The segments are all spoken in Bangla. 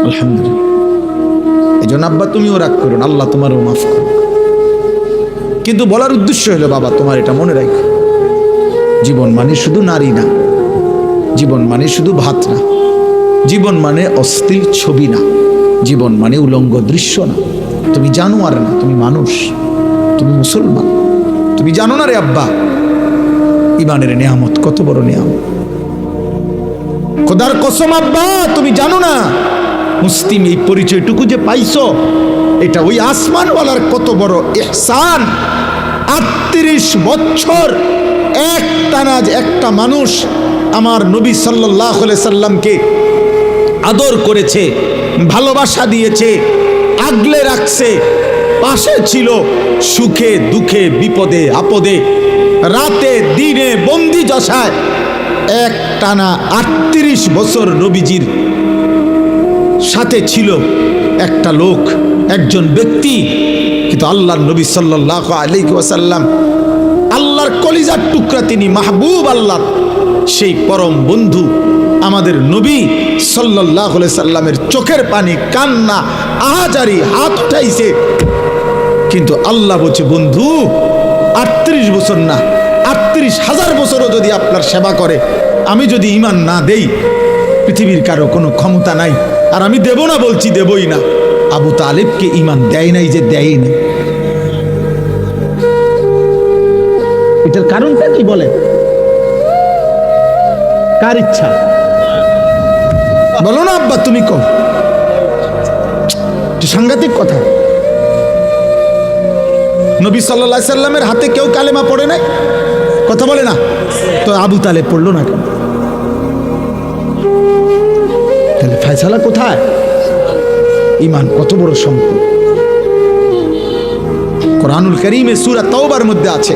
আলহামদুলিল্লাহ। এই জন্য আব্বা তুমিও রাগ করো না, আল্লাহ তোমারও মাফ করো। কিন্তু বলার উদ্দেশ্য হলো বাবা তোমার এটা মনে রাখো, জীবন মানে শুধু নারী না, জীবন মানে শুধু ভাত না, জীবন মানে অশ্লীল ছবি না, জীবন মানে উলঙ্গ দৃশ্য না। তুমি জানোয়ার না, তুমি মানুষ, তুমি মুসলমান। তুমি জানো না রে আব্বা, ইমানের নেয়ামত কত বড় নেয়ামত। খোদার কসম আব্বা, তুমি জানো না মুসলিম এই পরিচয়টুকু যে পাইছো, এটা ওই আসমানওয়ালার কত বড় ইহসান। 38 বছর একটানা একটা মানুষ আমার নবী সাল্লাল্লাহু আলাইহি সাল্লামকে আদর করেছে, ভালোবাসা দিয়েছে, আগলে রাখছে, পাশে ছিল সুখে দুঃখে বিপদে আপদে, রাতে দিনে বন্দি দশায় একটানা 38 বছর নবীজির সাথে ছিল একটা লোক, একজন ব্যক্তি। কিন্তু আল্লাহর নবী সাল্লাল্লাহু আলাইহি ওয়াসাল্লাম, আল্লাহর কলিজার টুকরা, তিনি মাহবুব আল্লাহ, সেই পরম বন্ধু আমাদের নবী সাল্লাল্লাহু আলাইহি সাল্লামের চোখের পানি, কান্না, আহাজারি, হাত উঠাইছে। কিন্তু আল্লাহ বলছে, বন্ধু 38 বছর না, 38,000 বছরও যদি আপনার সেবা করে, আমি যদি ঈমান না দেই, পৃথিবীর কারো কোনো ক্ষমতা নাই, আর আমি দেব না বলছি, দেবই না। আবু তালেবকে ঈমান দেয় নাই যে দেয় না, এটার কারণটা কি বলে? কার ইচ্ছা? বলো না আব্বা, তুমি কও। সাংঘাতিক কথা। নবী সাল্লাল্লাহু আলাইহি সাল্লামের হাতে কেউ কালেমা পড়ে নাই, কথা বলে না, তো আবু তালেব পড়লো না কেন? তাহলে ফয়সালা কোথায়? ঈমান কত বড় সম্পদ। কোরআনুল কারীমে সূরা তাওবার মধ্যে আছে,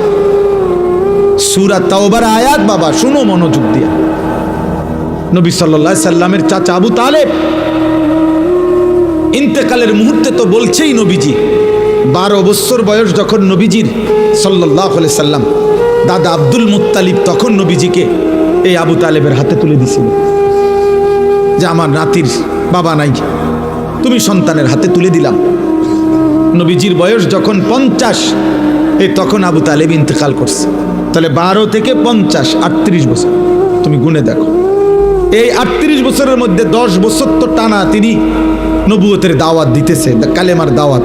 সূরা তাওবার আয়াত বাবা শুনো মনোযোগ দিয়ে। নবী সাল্লাল্লাহু আলাইহি সাল্লামের চাচা আবু তালেব ইন্তেকালের মুহূর্তে তো বলছেই নবীজি 12 বছর বয়স যখন নবীজির সাল্লাল্লাহু আলাইহি সাল্লাম দাদা আব্দুল মুত্তালিব তখন নবীজিকে এই আবু তালেবের হাতে তুলে দিছিল যে আমার নাতির বাবা নাই, তুমি সন্তানের হাতে তুলে দিলাম। নবীজির বয়স যখন 50, এই তখন আবু তালেব ইন্তেকাল করছে। তাহলে 12 থেকে 50, 38 বছর, তুমি গুনে দেখো। এই 38 বছরের মধ্যে 10 বছর তো টানা তিনি নবুয়তের দাওয়াত দিতেছে, কালেমার দাওয়াত।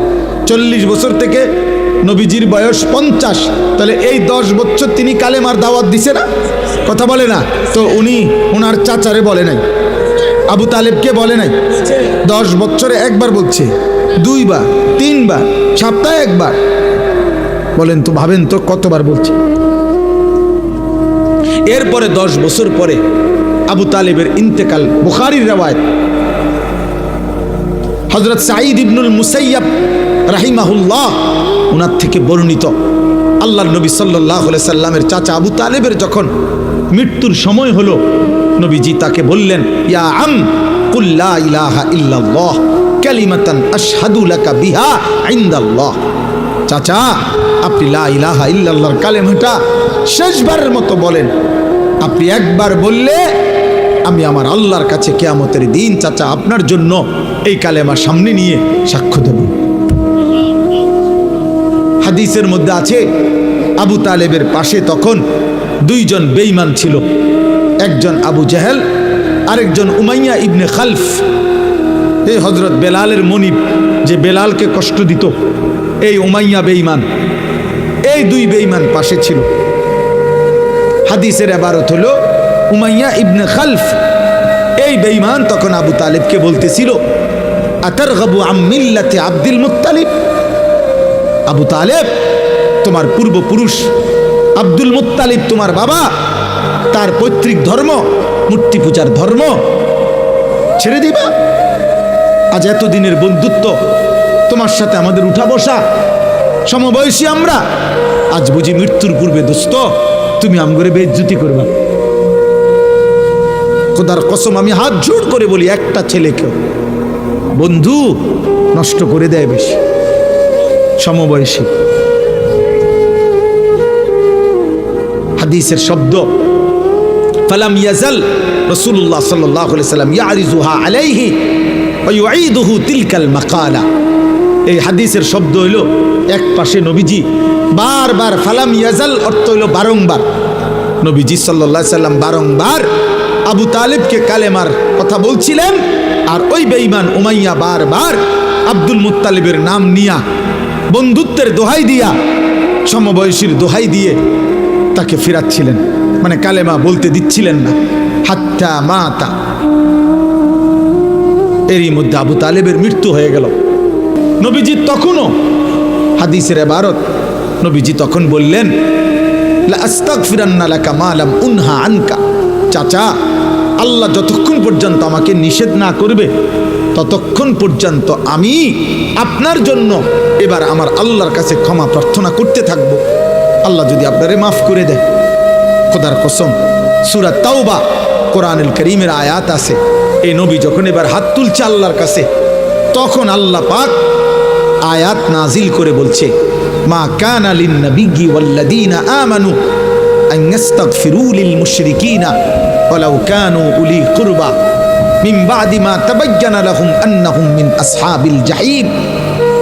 40 বছর থেকে নবীজির বয়স 50, তাহলে এই 10 বছর তিনি কালেমার দাওয়াত দিছে না, কথা বলে না? তো উনি ওনার চাচারে বলে নাই, আবু তালেবকে বলে নাই। 10 বছরে একবার বলছে, 2 বার, 3 বার, সপ্তাহে একবার। বলেন তো, ভাবেন তো কতবার বলছে। এরপরে 10 বছর পরে আবু তালেবের ইন্তেকাল। বুখারীর রওয়ায়াত, হযরত সাঈদ ইবনুল মুসাইয়াব রাহিমাহুল্লাহ ওনার থেকে বর্ণিত, আল্লাহর নবী সাল্লাল্লাহু আলাইহি সাল্লামের চাচা আবু তালেবের যখন মৃত্যুর সময় হলো, নবীজি তাকে বললেন, ইয়া আম কুল লা ইলাহা ইল্লাল্লাহ কালিমাতান আশহাদু লাকা বিহা ইনদাল্লাহ। চাচা, আপনি লা ইলাহা ইল্লাল্লাহর কালেমাটা শেষবারের মতো বলেন। আপনি একবার বললে আমি আমার আল্লাহর কাছে কিয়ামতের দিন চাচা আপনার জন্য এই কালেমা সামনে নিয়ে সাক্ষ্য দেব। হাদিসের মধ্যে আছে, আবু তালেবের পাশে তখন 2 জন বেঈমান ছিল, একজন আবু জাহেল, আরেকজন উমাইয়া ইবনে খালফ। এই হযরত বেলালের মনিব, যে বেলালকে কষ্ট দিত, এই উমাইয়া বেঈমান। এই 2 বেঈমান পাশে ছিল। হাদিসের ইবারত হলো উমাইয়া ইবনে খালফ, এই বেঈমান তখন আবু তালেবকে বলতেছিল, আতারগাবু আম মিল্লাতি আব্দুল মুত্তালিব। আবু তালেব, তোমার পূর্বপুরুষ আব্দুল মুত্তালিব, তোমার বাবা, তার পৈতৃক ধর্ম মূর্তি পূজার ধর্ম ছেড়ে দিবা? আজ এতদিনের বন্ধুত্ব, তোমার সাথে আমাদের উঠা বসা, সমবয়সী আমরা, আজ বুঝি মৃত্যুর পূর্বে দোস্ত তুমি আমগরে বেইজ্জতি করবা? খোদার কসম, আমি হাত জোড় করে বলি, একটা ছেলেকে বন্ধু নষ্ট করে দেয় বেশি, সমবয়সী। হাদিসের শব্দ, ফালাম ইয়াজাল রাসূলুল্লাহ সাল্লাল্লাহু আলাইহি সাল্লাম ইয়ারিজুহা আলাইহি ওয়াইদুহু তিলকাল মাকালা। এই হাদিসের শব্দ হইল এক পাশে নবীজি বারবার, ফালাম ইয়াজাল অর্থ হইল বারংবার, নবীজি সাল্লাল্লাহু আলাইহি সাল্লাম বারংবার আবু তালিবকে কালেমার কথা বলছিলেন, আর ওই বেঈমান উমাইয়া বারবার আব্দুল মুত্তালিবের নাম নিয়া বন্ধুত্বের দোহাই দিয়া, সমবয়সীর দোহাই দিয়ে তাকে ফিরাচ্ছিলেন, মানে কালেমা বলতে দিচ্ছিলেন না। হাত্তা মাতা, এরই মধ্যে আবু তালেবের মৃত্যু হয়ে গেল। নবীজি তখনও, হাদিসের ইবারত, নবীজি তখন বললেন লা আস্তাগফিরান্না লাকা মা লাম উনহা আনকা। চাচা, আল্লাহ যতক্ষণ পর্যন্ত আমাকে নিষেধ না করবে ততক্ষণ পর্যন্ত আমি আপনার জন্য এবার আমার আল্লাহর কাছে ক্ষমা প্রার্থনা করতে থাকব। আল্লাহ যদি আপনারে মাফ করে দেয়, খোদার কসম, সূরা তাওবা কোরআনুল কারীমের আয়াত আছে। এই নবী যখন এবার হাত তুলছে আল্লাহর কাছে, তখন আল্লাহ পাক আয়াত নাজিল করে বলছে, মা কানা লিন নাবিয়্যি ওয়াল্লাযীনা আমানু আন ইস্তাগফিরু লিল মুশরিকিনা ওয়ালাউ কানু উলি কুরবা মিন বাদি মা তাবায়্যানা লাহুম আন্নাহুম মিন আসহাবিল জাহিম।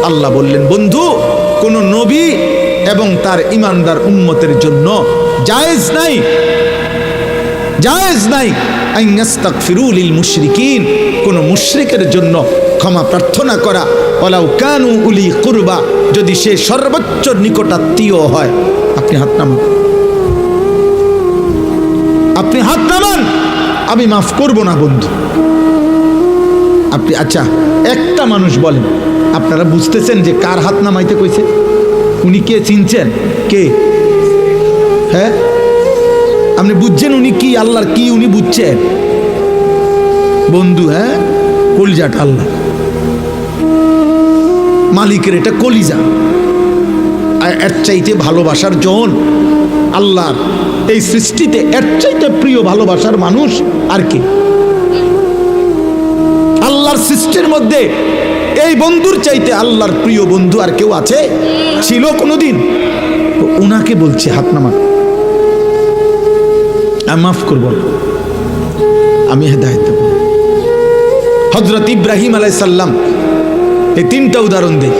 আল্লাহ বললেন, বন্ধু, কোন নবী এবং তার ঈমানদার উম্মতের জন্য জায়েজ নাই, জায়েজ নাই আন ইস্তাগফিরু লিল মুশরিকিন, কোন মুশরিকের জন্য ক্ষমা প্রার্থনা করা, ওয়ালাউ কানু উলি কুরবা, যদি সে সর্বোচ্চ নিকটাত্মীয় হয়। আপনি হাত নামান, আপনি হাত নামান, আমি মাফ করব না বন্ধু। আপনি আচ্ছা একটা মানুষ বলেন, আপনারা বুঝতেছেন যে কার হাত নামাইতে কইছে? উনি কে চিনছেন? কে? হ্যাঁ, আপনি বুঝছেন উনি কি, আল্লাহর কি উনি বুঝছেন বন্ধু? হ্যাঁ, কলিজাটা আল্লাহ মালিকের, এটা কলিজা। এর চাইতে ভালোবাসার জন আল্লাহর এই সৃষ্টিতে, এর চাইতে প্রিয় ভালোবাসার মানুষ আর কি? আল্লাহর সৃষ্টির মধ্যে এই বন্ধুর চাইতে আল্লাহর প্রিয় বন্ধু আর কেউ আছে? ছিল কোনোদিন? উনাকে বলছে হাত নামান, আমি মাফ করব, আমি হেদায়েত দেব। হযরত ইব্রাহিম আলাইহিস সালাম, এই তিনটা উদাহরণ দেই।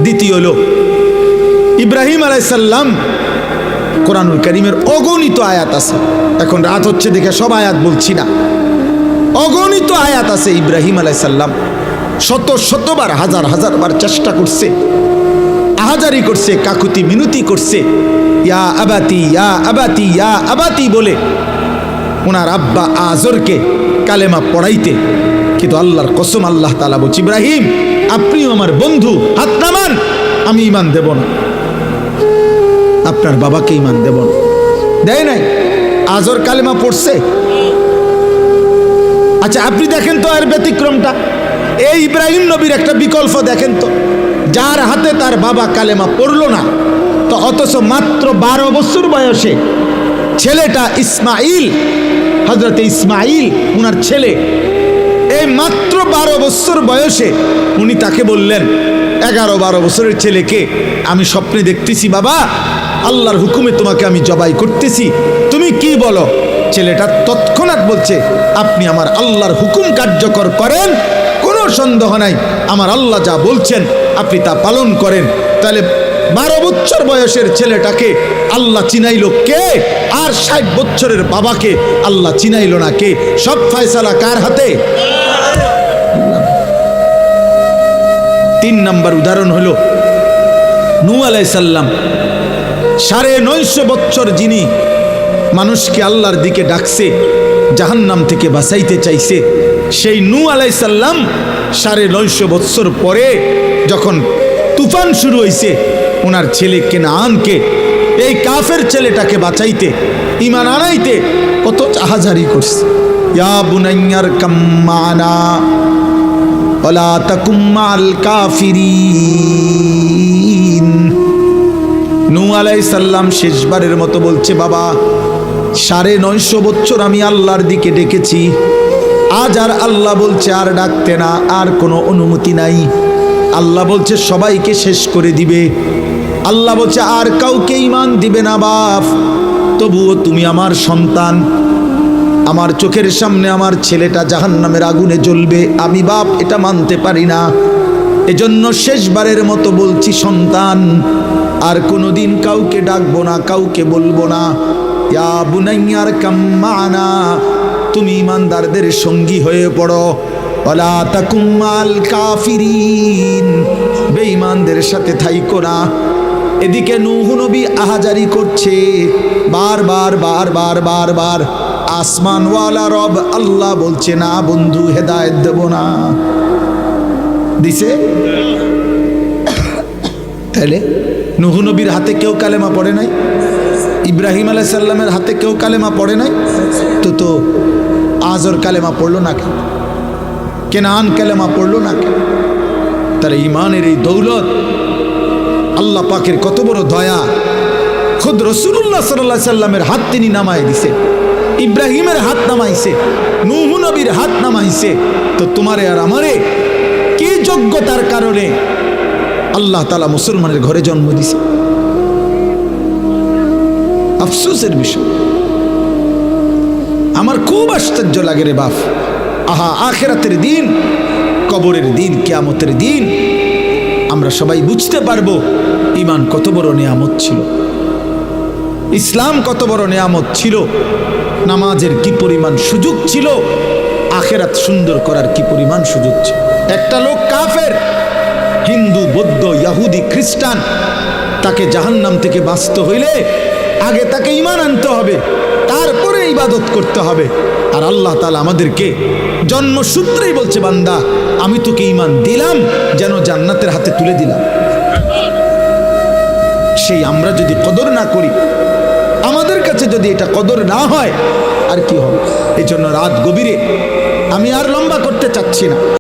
দ্বিতীয় হলো ইব্রাহিম আলাইহিস সালাম, কোরআনুল কারীমের অগণিত আয়াত আছে, এখন রাত হচ্ছে দেখে সব আয়াত বলছি না, অগণিত আয়াত আছে। ইব্রাহিম আলাইহিস সালাম শত শতবার, হাজার হাজার বার চেষ্টা করছে, আহাজারি করছে, কাকুতি মিনতি করছে, ইয়া আবাতি ইয়া আবাতি ইয়া আবাতি বলে ওনার আব্বা আজরকে কালেমা পড়াইতে। কিন্তু আল্লাহর কসম, আল্লাহ তাআলা বলছে, ইব্রাহিম আপনিও আমার বন্ধু, হাত নামান, আমি ঈমান দেব না, আপনার বাবাকে ঈমান দেব না। দেয় নাই? আজর কালেমা পড়ছে। আচ্ছা আপনি দেখেন তো এর ব্যতিক্রমটা, এই ইব্রাহিম নবীর একটা বিকল্প দেখেন তো, যার হাতে তার বাবা কালেমা পড়লো না, তো অথচ মাত্র 12 বছর বয়সে ছেলেটা ইসমাইল, হযরতে ইসমাইল উনার ছেলে, এই মাত্র 12 বছর বয়সে উনি তাকে বললেন, 11-12 বছরের ছেলেকে, আমি স্বপ্নে দেখতেছি বাবা, আল্লাহর হুকুমে তোমাকে আমি জবাই করতেছি, তুমি কি বলো? ছেলেটা তৎক্ষণাৎ বলছে, আপনি আমার আল্লাহর হুকুম কার্যকর করেন, কোনো সন্দেহ নাই, আমার আল্লাহ যা বলছেন আপনি তা পালন করেন। তাহলে 12 বছর বয়সের ছেলেটাকে আল্লাহ চিনাইল কে? আর 60 বছরের বাবাকে আল্লাহ চিনাইল না কে? সব ফয়সালা কার হাতে? 3 নম্বর উদাহরণ হলো নূহ আলাইহিস সালাম, 950 বছর যিনি মানুষকে আল্লাহর দিকে ডাকছে, জাহান্নাম থেকে বাঁচাইতে চাইছে, সেই নূহ আলাইহিস সালাম 950 বছর পরে যখন তুফান শুরু হয়েছে, ওনার ছেলে কেনানকে, এই কাফের ছেলেটাকে বাঁচাইতে, ঈমান আনাইতে কত আহাজারি করছে। ইয়া বুনাইয়ার কাম্মানা ওয়ালা তাকুম মাল কাফিরিন। নূহ আলাইহিস সালাম শেষবারের মতো বলছে, বাবা 950 বছর আমি আল্লাহর দিকে ডেকেছি, আজ আর আল্লাহ বলছে আর ডাকতে না, আর কোনো অনুমতি নাই। আল্লাহ বলছে সবাইকে শেষ করে দিবে, আল্লাহ বলছে আর কাউকে ঈমান দিবে না বাপ, তবুও তুমি আমার সন্তান, আমার চোখের সামনে আমার ছেলেটা জাহান্নামের আগুনে জ্বলবে, আমি বাপ এটা মানতে পারি না। এজন্য শেষবারের মতো বলছি, সন্তান আর কোনোদিন কাউকে ডাকবো না, কাউকে বলবো না ইয়া বুনাইয়ার কাম্মানা, তুমি ইমানদারদের সঙ্গী হয়ে পড়ো। ওয়ালা তাকুম মাল কাফিরিন, বেঈমানদের সাথে থাইকো না। এদিকে নূহ নবী আহাজারি করছে, বারবার বারবার বারবার। আসমানওয়ালা রব আল্লাহ বলছে, না বন্ধু, হেদায়েত দেব না। দিছে? তাহলে নূহ নবীর হাতে কেউ কালেমা পড়ে নাই? ইব্রাহিম আলাইহিস সালামের হাতে কেউ কালেমা পড়ে নাই? তো আজর কালেমা পড়লো না কেন? কেনান কালেমা পড়লো না কেন? তাহলে ইমানের এই দৌলত, আল্লাহ পাকের কত বড় দয়া। খুদ রাসূলুল্লাহ সাল্লাল্লাহু আলাইহি সাল্লামের হাত তিনি নামায় দিছে, ইব্রাহিমের হাত নামাইছে, নূহ নবীর হাত নামাইছে। তো তোমারে আর আমারে কি যোগ্যতার কারণে আল্লাহ তাআলা মুসলমানের ঘরে জন্ম দিছে? আফসোসের বিষয়। আমার খুব আশ্চর্য লাগে রে বাপ। আহা, আখিরাতের দিন, কবরের দিন, কিয়ামতের দিন আমরা সবাই বুঝতে পারবো ঈমান কত বড় নিয়ামত ছিল, ইসলাম কত বড় নিয়ামত ছিল, নামাজের কি পরিমাণ সুযোগ ছিল, আখিরাত সুন্দর করার কি পরিমাণ সুযোগ ছিল। একটা লোক কাফের, হিন্দু, বৌদ্ধ, ইহুদি, খ্রিস্টান, তাকে জাহান্নাম থেকে বাঁচতে হইলে আগে তাকে ঈমান আনতে হবে, তারপরে ইবাদত করতে হবে। আর আল্লাহ তাআলা আমাদেরকে জন্মসূত্রেই বলছে, বান্দা আমি তোকে ঈমান দিলাম যেন জান্নাতের হাতে তুলে দিলাম। সেই আমরা যদি কদর না করি, আমাদের কাছে যদি এটা কদর না হয়, আর কি হবে? এই জন্য রাত গভীরে, আমি আর লম্বা করতে চাচ্ছি না।